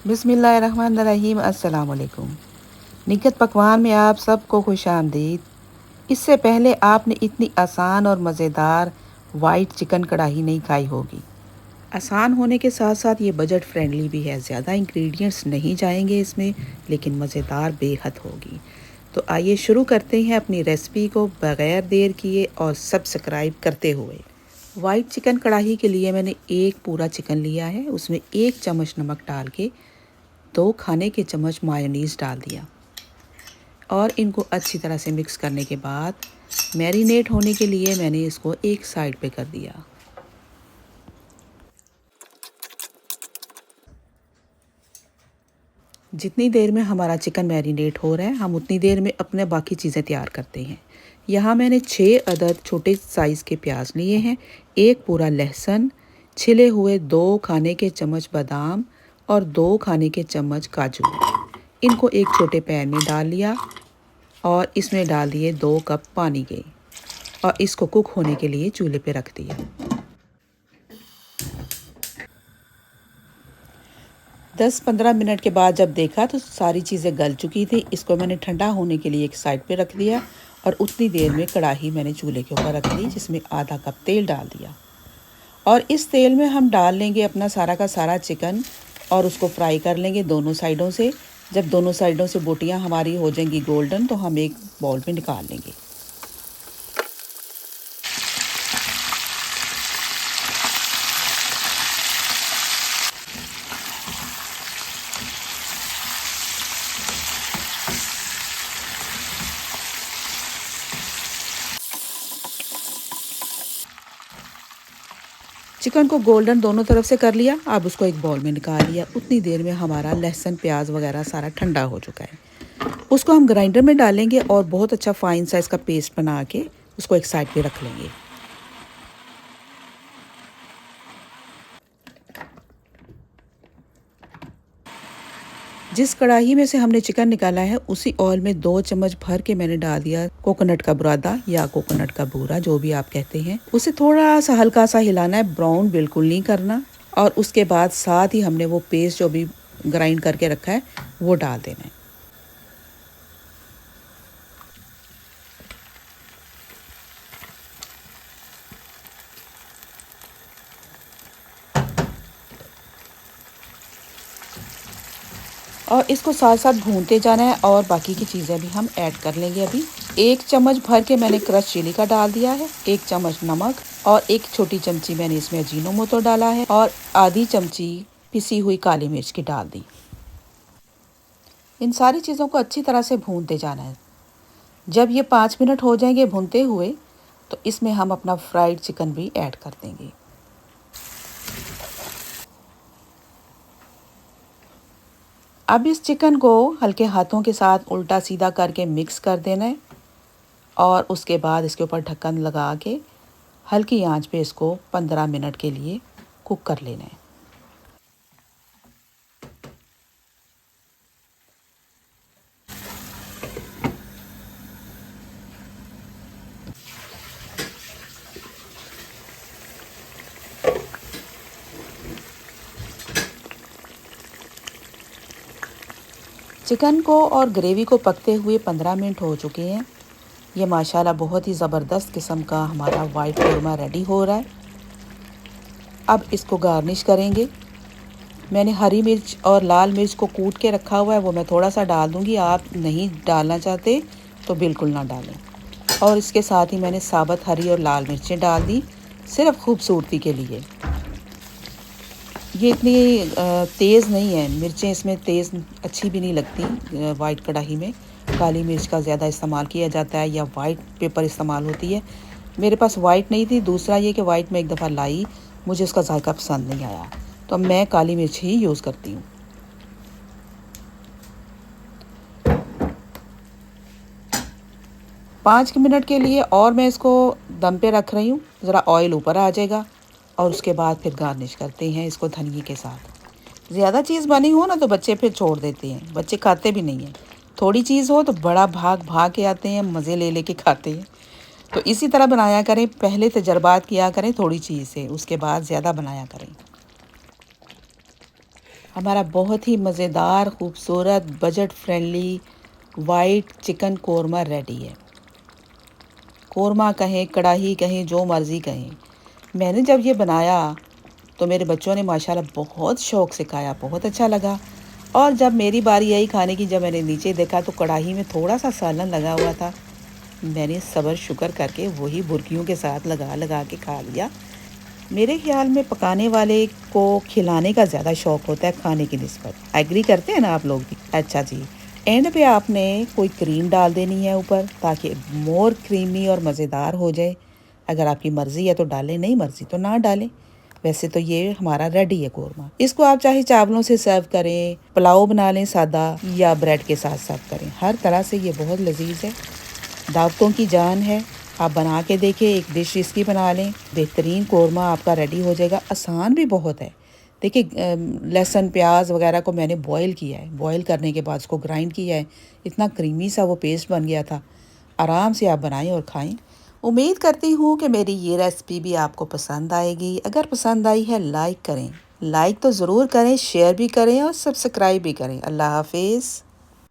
बिस्मिल्लाहिर्रहमानिर्रहीम। अस्सलाम वालेकुम। निखत पकवान में आप सबको खुश आमदीद। इससे पहले आपने इतनी आसान और मज़ेदार वाइट चिकन कढ़ाई नहीं खाई होगी। आसान होने के साथ साथ ये बजट फ्रेंडली भी है। ज़्यादा इंग्रेडिएंट्स नहीं जाएंगे इसमें, लेकिन मज़ेदार बेहद होगी। तो आइए शुरू करते हैं अपनी रेसिपी को बग़ैर देर किए और सब्सक्राइब करते हुए। वाइट चिकन कढ़ाई के लिए मैंने एक पूरा चिकन लिया है। उसमें 1 चम्मच नमक डाल के 2 खाने के चम्मच मायोनीज़ डाल दिया और इनको अच्छी तरह से मिक्स करने के बाद मैरिनेट होने के लिए मैंने इसको एक साइड पे कर दिया। जितनी देर में हमारा चिकन मैरिनेट हो रहा है, हम उतनी देर में अपने बाकी चीज़ें तैयार करते हैं। यहाँ मैंने 6 अदद छोटे साइज़ के प्याज लिए हैं, 1 पूरा लहसुन, छिले हुए 2 खाने के चम्मच बादाम और 2 खाने के चम्मच काजू। इनको एक छोटे पैन में डाल लिया और इसमें डाल दिए 2 कप पानी के और इसको कुक होने के लिए चूल्हे पे रख दिया। 10-15 मिनट के बाद जब देखा तो सारी चीज़ें गल चुकी थी। इसको मैंने ठंडा होने के लिए एक साइड पे रख दिया और उतनी देर में कढ़ाई मैंने चूल्हे के ऊपर रख दी, जिसमें आधा कप तेल डाल दिया और इस तेल में हम डाल लेंगे अपना सारा का सारा चिकन और उसको फ्राई कर लेंगे दोनों साइडों से। जब दोनों साइडों से बोटियां हमारी हो जाएंगी गोल्डन, तो हम एक बाउल में निकाल लेंगे। चिकन को गोल्डन दोनों तरफ से कर लिया। अब उसको एक बाउल में निकाल लिया। उतनी देर में हमारा लहसुन प्याज वगैरह सारा ठंडा हो चुका है। उसको हम ग्राइंडर में डालेंगे और बहुत अच्छा फाइन साइज़ का पेस्ट बना के उसको एक साइड पे रख लेंगे। जिस कढ़ाई में से हमने चिकन निकाला है, उसी ऑयल में 2 चम्मच भर के मैंने डाल दिया कोकोनट का बुरादा या कोकोनट का बूरा, जो भी आप कहते हैं। उसे थोड़ा सा हल्का सा हिलाना है, ब्राउन बिल्कुल नहीं करना। और उसके बाद साथ ही हमने वो पेस्ट जो भी ग्राइंड करके रखा है वो डाल देना है। और इसको साथ साथ भूनते जाना है और बाकी की चीज़ें भी हम ऐड कर लेंगे। अभी 1 चम्मच भर के मैंने क्रश चिली का डाल दिया है, 1 चम्मच नमक और 1 छोटी चमची मैंने इसमें अजीनोमोटो डाला है और आधी चमची पिसी हुई काली मिर्च की डाल दी। इन सारी चीज़ों को अच्छी तरह से भूनते जाना है। जब ये 5 मिनट हो जाएंगे भूनते हुए, तो इसमें हम अपना फ्राइड चिकन भी ऐड कर देंगे। अब इस चिकन को हल्के हाथों के साथ उल्टा सीधा करके मिक्स कर देना है और उसके बाद इसके ऊपर ढक्कन लगा के हल्की आंच पे इसको 15 मिनट के लिए कुक कर लेना है। चिकन को और ग्रेवी को पकते हुए 15 मिनट हो चुके हैं। ये माशाल्लाह बहुत ही ज़बरदस्त किस्म का हमारा वाइट कोरमा रेडी हो रहा है। अब इसको गार्निश करेंगे। मैंने हरी मिर्च और लाल मिर्च को कूट के रखा हुआ है, वो मैं थोड़ा सा डाल दूंगी। आप नहीं डालना चाहते तो बिल्कुल ना डालें। और इसके साथ ही मैंने साबुत हरी और लाल मिर्चें डाल दी, सिर्फ खूबसूरती के लिए। ये इतनी तेज़ नहीं है मिर्चें, इसमें तेज़ अच्छी भी नहीं लगती। वाइट कढ़ाई में काली मिर्च का ज़्यादा इस्तेमाल किया जाता है या वाइट पेपर इस्तेमाल होती है। मेरे पास वाइट नहीं थी। दूसरा ये कि वाइट में एक दफ़ा लाई, मुझे उसका जायका पसंद नहीं आया, तो मैं काली मिर्च ही यूज़ करती हूँ। पाँच मिनट के लिए और मैं इसको दम पे रख रही हूँ। ज़रा ऑयल ऊपर आ जाएगा और उसके बाद फिर गार्निश करते हैं इसको धनिए के साथ। ज़्यादा चीज़ बनी हो ना तो बच्चे फिर छोड़ देते हैं, बच्चे खाते भी नहीं हैं। थोड़ी चीज़ हो तो बड़ा भाग भाग के आते हैं, मज़े ले लेके खाते हैं। तो इसी तरह बनाया करें, पहले तजर्बात किया करें थोड़ी चीज़ से, उसके बाद ज़्यादा बनाया करें। हमारा बहुत ही मज़ेदार, खूबसूरत, budget friendly white chicken korma ready है। कोरमा कहें, कढ़ाई कहें, जो मर्ज़ी कहें। मैंने जब ये बनाया तो मेरे बच्चों ने माशाल्लाह बहुत शौक़ से खाया, बहुत अच्छा लगा। और जब मेरी बारी आई खाने की, जब मैंने नीचे देखा तो कढ़ाई में थोड़ा-सा सालन लगा हुआ था। मैंने सब्र शुक्र करके वही बुर्कियों के साथ लगा लगा के खा लिया। मेरे ख़्याल में पकाने वाले को खिलाने का ज़्यादा शौक़ होता है खाने की निस्बत। एग्री करते हैं ना आप लोग भी? अच्छा जी। एंड पे आपने कोई क्रीम डाल देनी है ऊपर, ताकि मोर क्रीमी और मज़ेदार हो जाए। अगर आपकी मर्ज़ी है तो डालें, नहीं मर्ज़ी तो ना डालें। वैसे तो ये हमारा रेडी है कोरमा। इसको आप चाहे चावलों से सर्व करें, पुलाव बना लें सादा, या ब्रेड के साथ सर्व करें। हर तरह से ये बहुत लजीज है, दावतों की जान है। आप बना के देखें, एक डिश इसकी बना लें, बेहतरीन कोरमा आपका रेडी हो जाएगा। आसान भी बहुत है। देखिए, लहसुन प्याज वगैरह को मैंने बॉईल किया है, बॉईल करने के बाद उसको ग्राइंड किया है, इतना क्रीमी सा वो पेस्ट बन गया था। आराम से आप बनाएं और खाएं। उम्मीद करती हूँ कि मेरी ये रेसिपी भी आपको पसंद आएगी। अगर पसंद आई है, लाइक करें, लाइक तो ज़रूर करें, शेयर भी करें और सब्सक्राइब भी करें। अल्लाह हाफिज़।